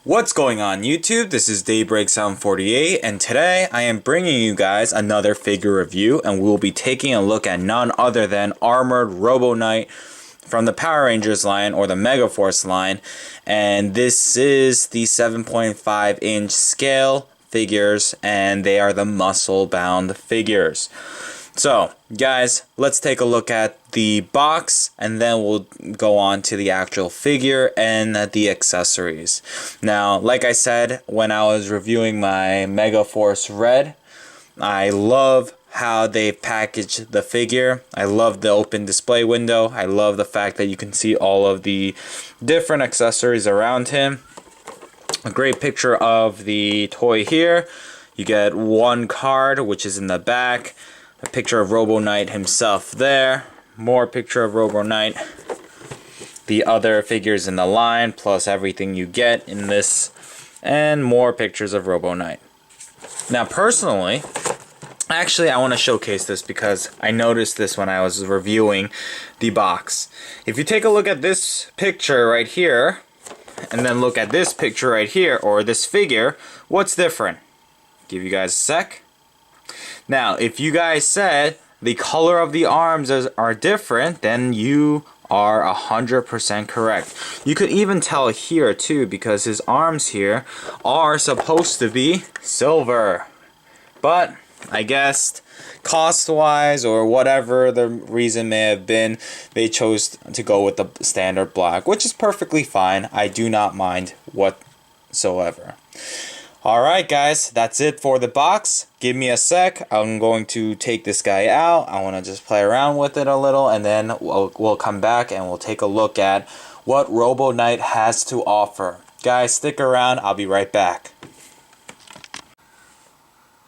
What's going on YouTube? This is Daybreak748 and today I am bringing you guys another figure review and we will be taking a look at none other than Armored Robo Knight from the Power Rangers line or the Mega Force line, and this is the 7.5 inch scale figures and they are the muscle bound figures. So guys, let's take a look at the box and then we'll go on to the actual figure and the accessories. Now, like I said when I was reviewing my Mega Force Red, I love how they packaged the figure. I love the open display window. I love the fact that you can see all of the different accessories around him. A great picture of the toy here. You get one card which is in the back. A picture of Robo Knight himself there. More picture of Robo Knight. The other figures in the line, plus everything you get in this. And more pictures of Robo Knight. Now personally, actually I want to showcase this because I noticed this when I was reviewing the box. If you take a look at this picture right here, and then look at this picture right here, or this figure, what's different? Give you guys a sec. Now, if you guys said the color of the arms are different, then you are 100% correct. You could even tell here too, because his arms here are supposed to be silver. But I guess cost-wise or whatever the reason may have been, they chose to go with the standard black, which is perfectly fine. I do not mind whatsoever. Alright guys, that's it for the box. Give me a sec. I'm going to take this guy out. I want to just play around with it a little and then we'll come back and we'll take a look at what Robo Knight has to offer. Guys, stick around. I'll be right back.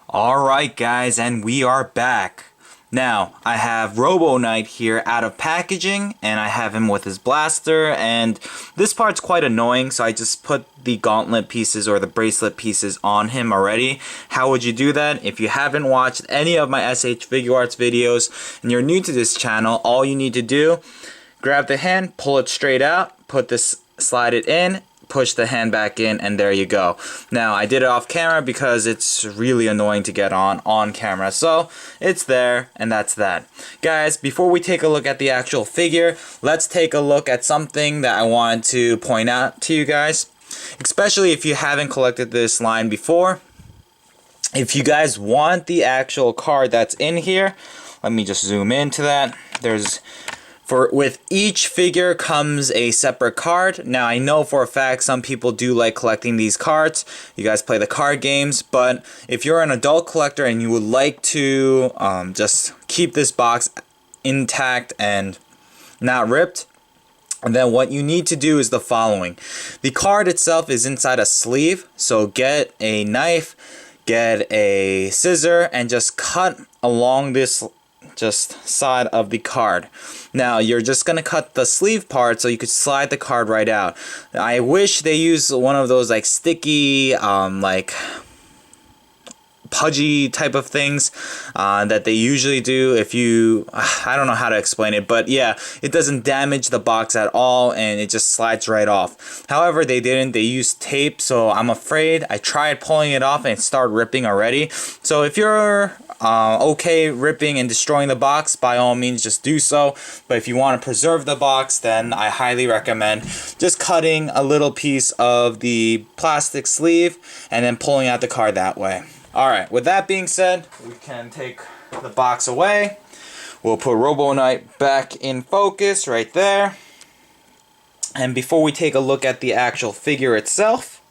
Alright guys, and we are back. Now, I have Robo Knight here out of packaging, and I have him with his blaster, and this part's quite annoying, so I just put the gauntlet pieces or the bracelet pieces on him already. How would you do that? If you haven't watched any of my SH Figure Arts videos, and you're new to this channel, all you need to do, grab the hand, pull it straight out, slide it in, push the hand back in, and there you go. Now I did it off camera because it's really annoying to get on camera, so it's there and that's that. Guys, before we take a look at the actual figure, let's take a look at something that I want to point out to you guys, especially if you haven't collected this line before. If you guys want the actual card that's in here, let me just zoom into that. With each figure comes a separate card. Now I know for a fact some people do like collecting these cards. You guys play the card games, but if you're an adult collector and you would like to just keep this box intact and not ripped, then what you need to do is the following. The card itself is inside a sleeve, so get a knife, get a scissor, and just cut along this side of the card. Now you're just gonna cut the sleeve part so you could slide the card right out. I wish they used one of those like sticky like pudgy type of things that they usually do. I don't know how to explain it, but yeah, it doesn't damage the box at all and it just slides right off. However, they didn't. They used tape, so I'm afraid I tried pulling it off and it started ripping already. So if you're okay ripping and destroying the box, by all means just do so, but if you want to preserve the box, then I highly recommend just cutting a little piece of the plastic sleeve and then pulling out the card that way. Alright, with that being said, we can take the box away. We'll put Robo Knight back in focus right there. And before we take a look at the actual figure itself,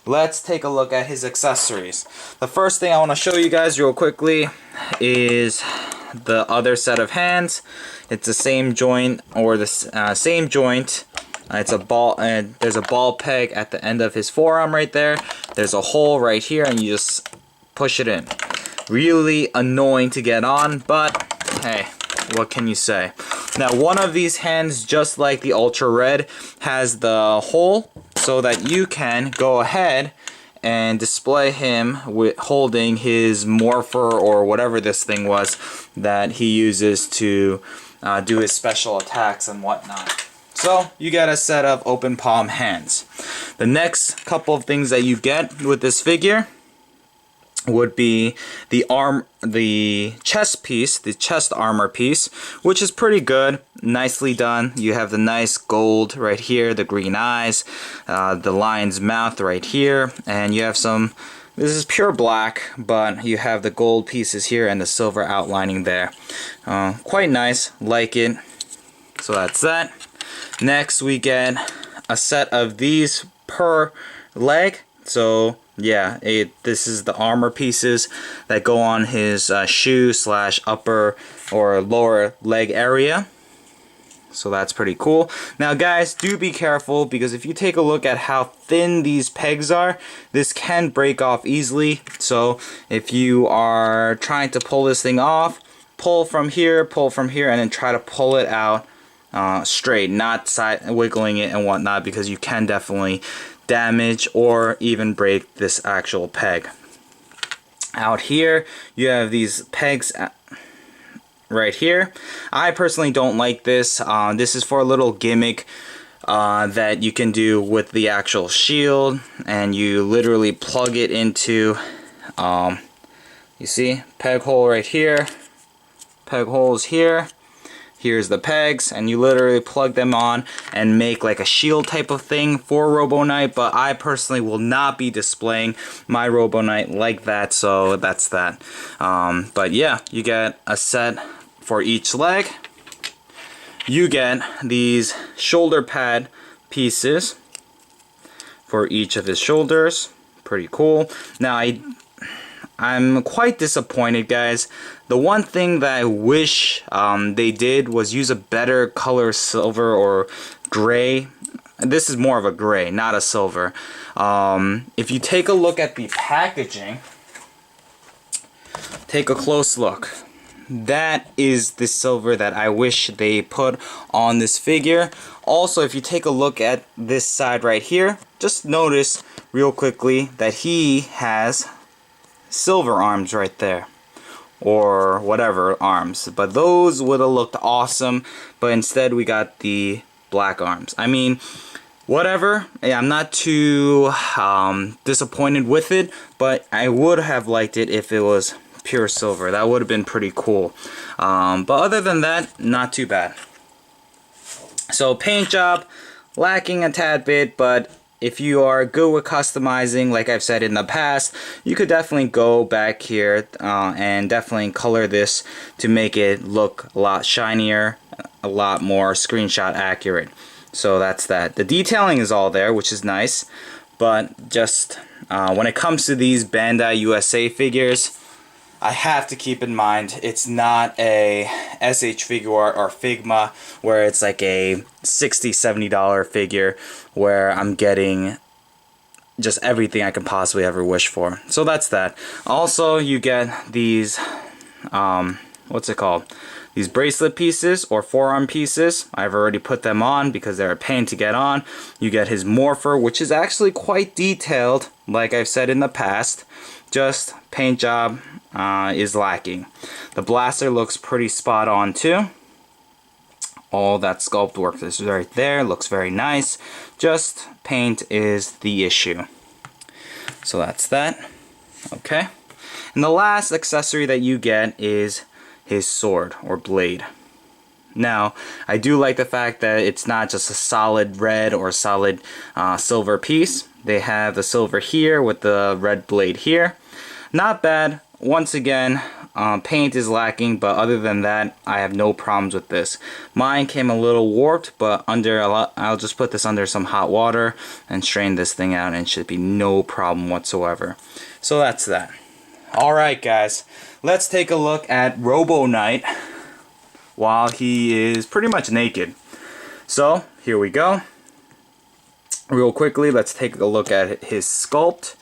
let's take a look at his accessories. The first thing I want to show you guys real quickly is the other set of hands. It's the same joint, or the same joint. It's a ball, and there's a ball peg at the end of his forearm right there. There's a hole right here, and you just push it in. Really annoying to get on, but hey, what can you say? Now, one of these hands, just like the Ultra Red, has the hole so that you can go ahead and display him with holding his morpher or whatever this thing was that he uses to do his special attacks and whatnot. So you get a set of open palm hands. The next couple of things that you get with this figure would be the chest piece, the chest armor piece, which is pretty good, nicely done. You have the nice gold right here, the green eyes, the lion's mouth right here, and you have some, this is pure black, but you have the gold pieces here and the silver outlining there. Quite nice, like it. So that's that. Next we get a set of these per leg. So yeah, this is the armor pieces that go on his shoe / upper or lower leg area. So that's pretty cool. Now guys, do be careful, because if you take a look at how thin these pegs are, this can break off easily. So if you are trying to pull this thing off, pull from here, and then try to pull it out straight, not side wiggling it and whatnot, because you can definitely damage or even break this actual peg. Out here you have these pegs right here. I personally don't like this. This is for a little gimmick that you can do with the actual shield, and you literally plug it into you see, peg hole right here, peg holes here. Here's the pegs, and you literally plug them on and make like a shield type of thing for Robo Knight, but I personally will not be displaying my Robo Knight like that, so that's that. But yeah, you get a set for each leg. You get these shoulder pad pieces for each of his shoulders. Pretty cool. Now I'm quite disappointed, guys. The one thing that I wish they did was use a better color silver or gray. This is more of a gray, not a silver. If you take a look at the packaging, take a close look. That is the silver that I wish they put on this figure. Also, if you take a look at this side right here, just notice real quickly that he has silver arms right there, or whatever arms, but those would have looked awesome, but instead we got the black arms. I mean, whatever, I'm not too disappointed with it, but I would have liked it if it was pure silver. That would have been pretty cool. But other than that, not too bad. So paint job, lacking a tad bit, but if you are good with customizing, like I've said in the past, you could definitely go back here and definitely color this to make it look a lot shinier, a lot more screenshot accurate. So that's that. The detailing is all there, which is nice, but just when it comes to these Bandai USA figures, I have to keep in mind it's not a SH Figuart or Figma where it's like a $60–70 figure where I'm getting just everything I can possibly ever wish for. So that's that. Also, you get these what's it called? These bracelet pieces or forearm pieces. I've already put them on because they're a pain to get on. You get his morpher, which is actually quite detailed, like I've said in the past. Just paint job is lacking. The blaster looks pretty spot on too. All that sculpt work is right there, looks very nice. Just paint is the issue. So that's that. Okay. And the last accessory that you get is his sword or blade. Now, I do like the fact that it's not just a solid red or solid silver piece. They have the silver here with the red blade here. Not bad. Once again, paint is lacking, but other than that, I have no problems with this. Mine came a little warped, but I'll just put this under some hot water and strain this thing out, and it should be no problem whatsoever. So that's that. Alright guys, let's take a look at Robo Knight while he is pretty much naked. So, here we go. Real quickly, let's take a look at his sculpt.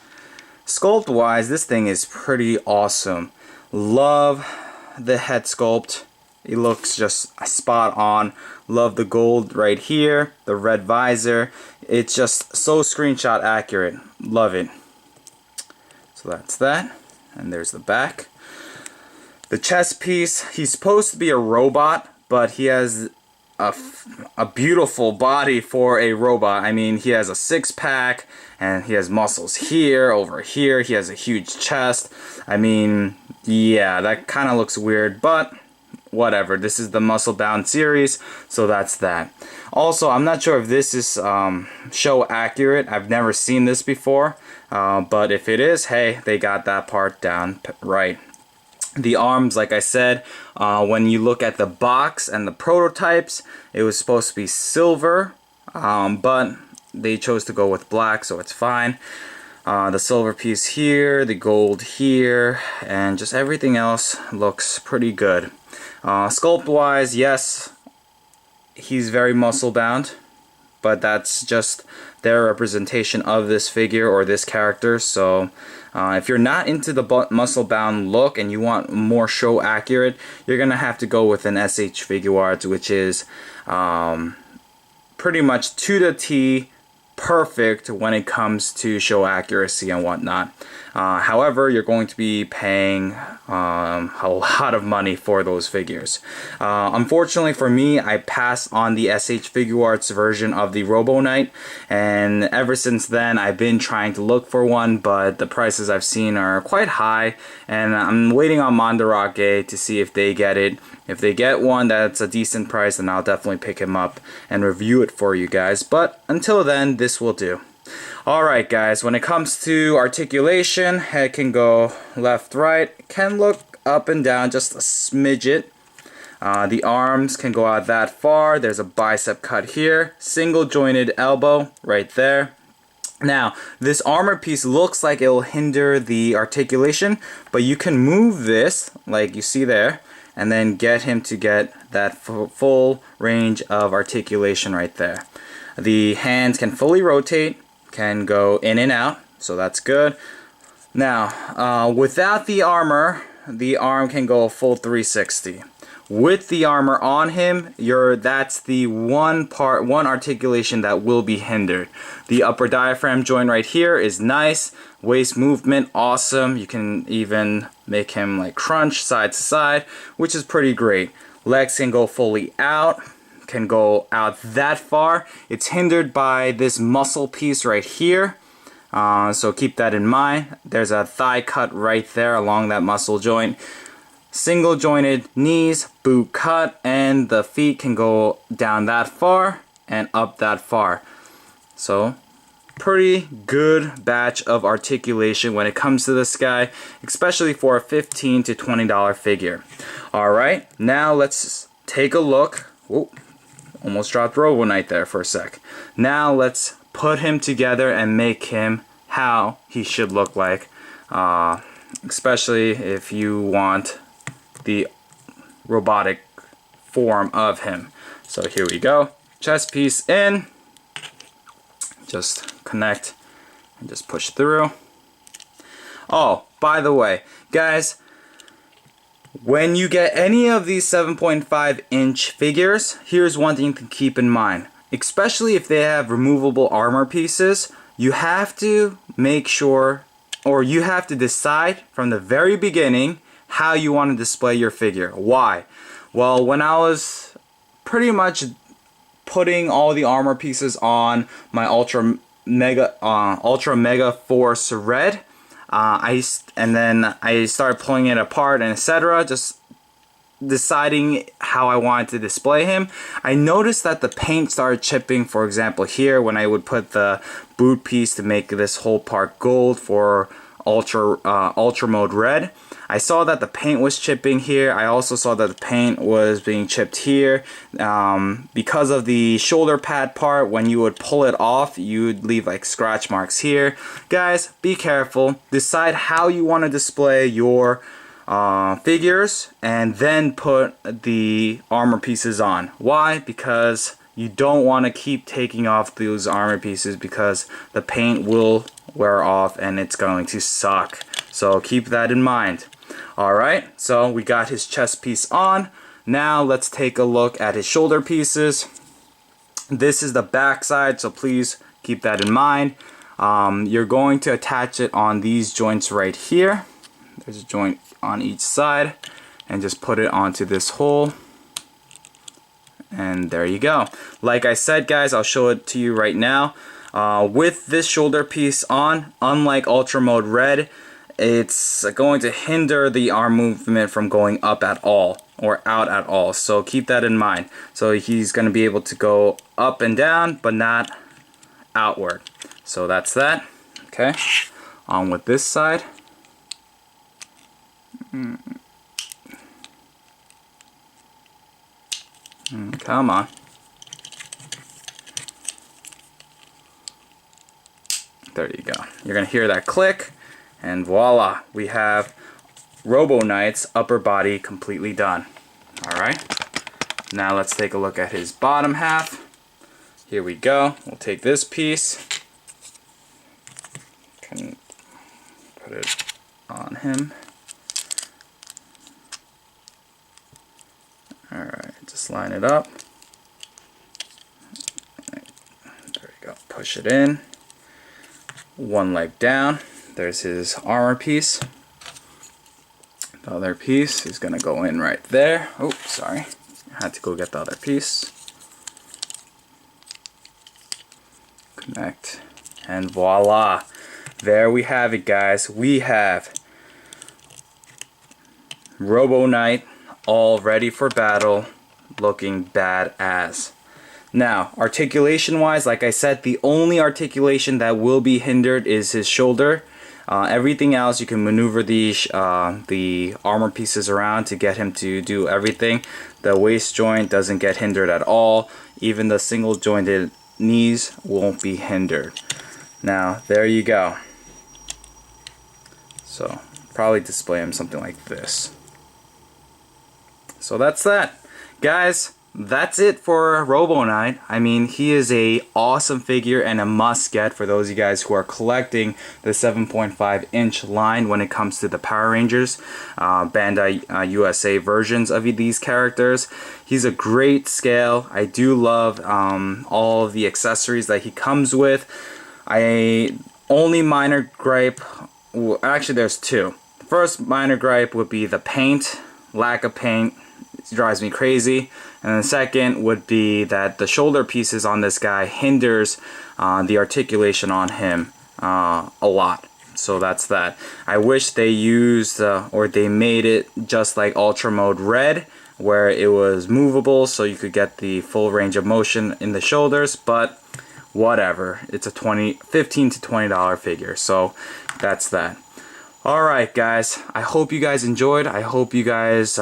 Sculpt wise, this thing is pretty awesome. Love the head sculpt. It looks just spot on. Love the gold right here, the red visor. It's just so screenshot accurate. Love it. So that's that. And there's the back. The chest piece, he's supposed to be a robot, but he has a beautiful body for a robot. I mean, he has a six-pack and he has muscles here, over here. He has a huge chest. I mean, yeah, that kind of looks weird, but whatever. This is the Muscle Bound series, so that's that. Also, I'm not sure if this is show accurate. I've never seen this before, but if it is, hey, they got that part down right. The arms, like I said, when you look at the box and the prototypes, it was supposed to be silver, but they chose to go with black, so it's fine. The silver piece here, the gold here, and just everything else looks pretty good. Sculpt wise, yes, he's very muscle bound, but that's just their representation of this figure or this character. So if you're not into the muscle bound look and you want more show accurate, you're gonna have to go with an SH Figuarts, which is pretty much to the T perfect when it comes to show accuracy and whatnot. However, you're going to be paying a lot of money for those figures. Unfortunately for me, I passed on the SH Figuarts version of the Robo Knight, and ever since then I've been trying to look for one, but the prices I've seen are quite high, and I'm waiting on Mandarake to see if they get it. If they get one that's a decent price, then I'll definitely pick him up and review it for you guys. But until then, this will do. Alright guys, when it comes to articulation, head can go left, right, can look up and down just a smidget. The arms can go out that far. There's a bicep cut here, single jointed elbow right there. Now, this armor piece looks like it will hinder the articulation, but you can move this, like you see there, and then get him to get that full range of articulation right there. The hands can fully rotate, can go in and out, so that's good. Now, without the armor, the arm can go a full 360. With the armor on him, that's the one articulation that will be hindered. The upper diaphragm joint right here is nice. Waist movement, awesome. You can even make him like crunch side to side, which is pretty great. Legs can go fully out, can go out that far. It's hindered by this muscle piece right here. So keep that in mind. There's a thigh cut right there along that muscle joint. Single jointed knees, boot cut, and the feet can go down that far and up that far. So pretty good batch of articulation when it comes to this guy, especially for a $15 to $20 figure. Alright, now let's take a look. Whoa, almost dropped Robo Knight there for a sec. Now let's put him together and make him how he should look like, especially if you want the robotic form of him. So here we go. Chest piece in. Just connect and just push through. Oh, by the way, guys, when you get any of these 7.5-inch figures, here's one thing to keep in mind. Especially if they have removable armor pieces, you have to make sure, or you have to decide from the very beginning how you want to display your figure. Why? Well, when I was pretty much putting all the armor pieces on my Ultra Mega Force Red, and then I started pulling it apart and etc., just deciding how I wanted to display him. I noticed that the paint started chipping. For example, here when I would put the boot piece to make this whole part gold for Ultra Mode Red, I saw that the paint was chipping here. I also saw that the paint was being chipped here. Because of the shoulder pad part, when you would pull it off, you would leave like scratch marks here. Guys, be careful. Decide how you want to display your figures and then put the armor pieces on. Why? Because you don't want to keep taking off those armor pieces because the paint will wear off and it's going to suck. So keep that in mind. Alright, so we got his chest piece on. Now let's take a look at his shoulder pieces. This is the back side, so please keep that in mind. You're going to attach it on these joints right here. There's a joint on each side, and just put it onto this hole And there you go. Like I said, guys, I'll show it to you right now. With this shoulder piece on, unlike Ultra Mode Red, it's going to hinder the arm movement from going up at all or out at all. So keep that in mind. So he's going to be able to go up and down, but not outward. So that's that. Okay. On with this side. Come on. There you go. You're going to hear that click, and voila, we have Robo Knight's upper body completely done. Alright, now let's take a look at his bottom half. Here we go. We'll take this piece, can put it on him. Alright, just line it up. There we go. Push it in. One leg down. There's his armor piece. The other piece is going to go in right there. Oh, sorry. I had to go get the other piece. Connect. And voila. There we have it, guys. We have Robo Knight all ready for battle, looking badass. Now, articulation wise, like I said, the only articulation that will be hindered is his shoulder. Everything else, you can maneuver the armor pieces around to get him to do everything. The waist joint doesn't get hindered at all. Even the single jointed knees won't be hindered. Now, there you go. So, probably display him something like this. So that's that. Guys, that's it for Robo Knight. I mean, he is a awesome figure and a must get for those of you guys who are collecting the 7.5 inch line when it comes to the Power Rangers Bandai USA versions of these characters. He's a great scale. I do love all of the accessories that he comes with. Only minor gripe, well, actually there's two. The first minor gripe would be the paint, lack of paint. It drives me crazy. And the second would be that the shoulder pieces on this guy hinders the articulation on him a lot. So that's that. I wish they used or they made it just like Ultra Mode Red, where it was movable so you could get the full range of motion in the shoulders, but whatever. It's a $15 to $20 figure, so that's that. Alright guys, I hope you guys enjoyed. I hope you guys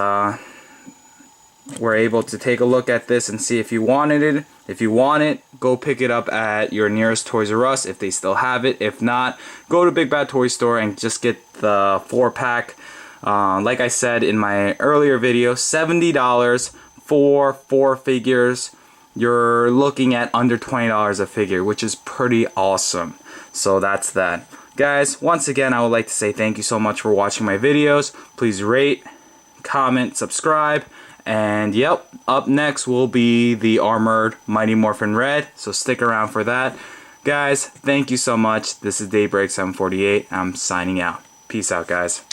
were able to take a look at this and see if you wanted it. If you want it, go pick it up at your nearest Toys R Us if they still have it. If not, go to Big Bad Toy Store and just get the 4-pack. Like I said in my earlier video, $70 for 4 figures. You're looking at under $20 a figure, which is pretty awesome. So that's that. Guys, once again, I would like to say thank you so much for watching my videos. Please rate, comment, subscribe. And yep, up next will be the armored Mighty Morphin Red, so stick around for that. Guys, thank you so much. This is Daybreak 748. I'm signing out. Peace out, guys.